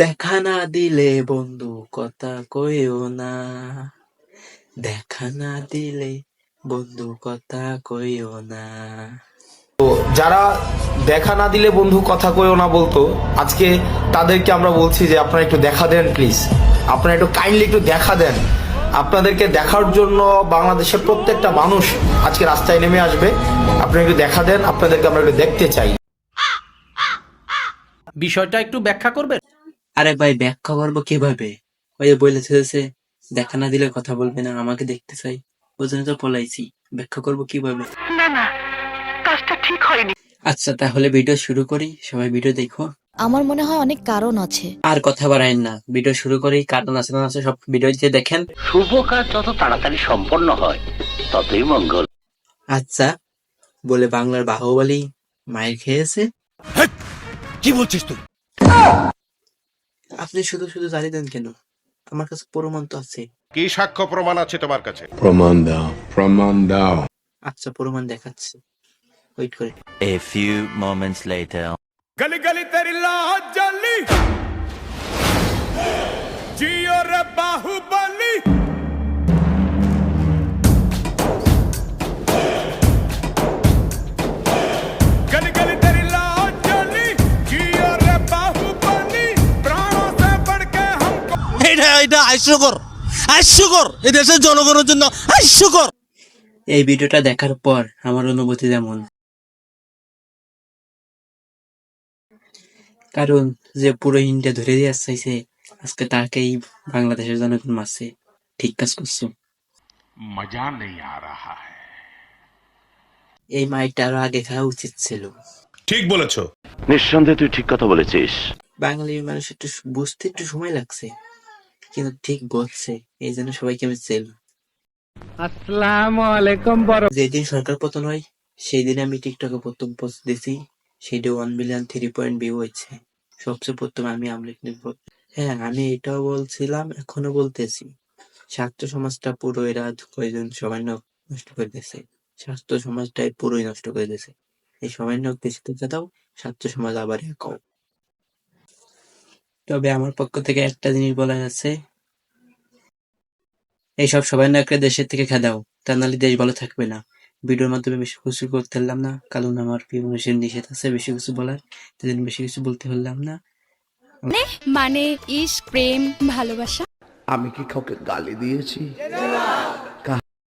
দেখা না দিলে বন্ধু কথা কইও না, দেখা না দিলে বন্ধু কথা কইও না। তো যারা দেখা না দিলে বন্ধু কথা কইও না বলতো, আজকে তাদেরকে আমরা বলছি যে আপনারা একটু দেখা দেন প্লিজ, আপনারা একটু কাইন্ডলি একটু দেখা দেন। আপনাদেরকে দেখার জন্য বাংলাদেশের প্রত্যেকটা মানুষ আজকে রাস্তায় নেমে আসবে। আপনারা একটু দেখা দেন, আপনাদেরকে আমরা একটু দেখতে চাই। বিষয়টা একটু ব্যাখ্যা করবেন? আরে ভাই ব্যাখ্যা করবো কিভাবে? ওই যে বলেছে যে দেখা না দিলে কথা বলবে না, আমাকে দেখতে চাই, ওই জন্য তো পলাইছি। ব্যাখ্যা করবো কিভাবে? না না, কাজটা ঠিক হয়নি। আচ্ছা তাহলে ভিডিও শুরু করি, সবাই ভিডিও দেখো। আমার মনে হয় অনেক কারণ আছে। আর কথা বাড়াইন না, ভিডিও শুরু করি। কারণ আছে না আছে সব ভিডিও দিয়ে দেখেন। শুভ কাজ যত তাড়াতাড়ি সম্পন্ন হয় ততই মঙ্গল। আচ্ছা বলে বাংলার বাহুবলী মায়ের খেয়েছে। কি বলছিস তুই? আপনি শুধু শুধু জ্বালিয়ে দেন কেন? আমার কাছে প্রমাণ তো আছে। কি সাক্ষ্য প্রমাণ আছে তোমার কাছে? প্রমাণ দাও, প্রমাণ দাও। আচ্ছা প্রমাণ দেখাচ্ছি, ওয়েট করে। A few moments later. गली गली तेरी लाज जली जियो रे बाहुबली गली गली तेरी लाज जली जियो रे बाहुबली प्राणों से बढ़ के हमको এটা হাস্যকর এই দেশের জনগণের জন্য হাস্যকর। এই ভিডিওটা দেখার পর আমার অনুভূতি যেমন, কারণ যে পুরো ইন্ডিয়া ধরে দিয়ে চাইছে আজকে তাকেই বাংলাদেশের জনগণ মারছে। ঠিক কাজ করছো। मजा नहीं आ रहा है। এই মাইকটা আরো আগে খাওয়া উচিত ছিল। ঠিক বলেছো। নিঃসন্দেহে তুই ঠিক কথা বলেছিস। বাঙালি মানুষ একটু বুঝতে একটু সময় লাগছে, কিন্তু ঠিক বলছে, এই জন্য সবাইকে আমি চেল। আসসালামু আলাইকুম বড়। যেদিন সরকার পতন হয় সেই দিন আমি টিকটকে প্রথম পোস্ট দিছি, সেটা 1 মিলিয়ন 3 ভিউ হয়েছে। সবচেয়ে প্রথম আমি আমলিক নিব। হ্যাঁ আমি এটাও বলছিলাম, এখনো বলতেছি, ছাত্র সমাজটা পুরো এরা কয়েকজন সামান্য নষ্ট করে দিয়েছে। ছাত্র সমাজটাই পুরোই নষ্ট করে দিয়েছে। এই সামান্য দেশে থেকে দাও, ছাত্র সমাজ আবার একাও। তবে আমার পক্ষ থেকে একটা জিনিস বলা যাচ্ছে, এইসব সবাই না একটা দেশের থেকে খেদাও, তা নাহলে দেশ ভালো থাকবে না। ভিডিওর মাধ্যমে বেশি কিছু করতে পারলাম না, কারণ আমার প্রিয় মানুষের নিষেধ আছে বেশি কিছু বলার, সেদিন বেশি কিছু বলতে পারলাম না। মানে ইস প্রেম ভালোবাসা। আমি কি কাউকে গালি দিয়েছি?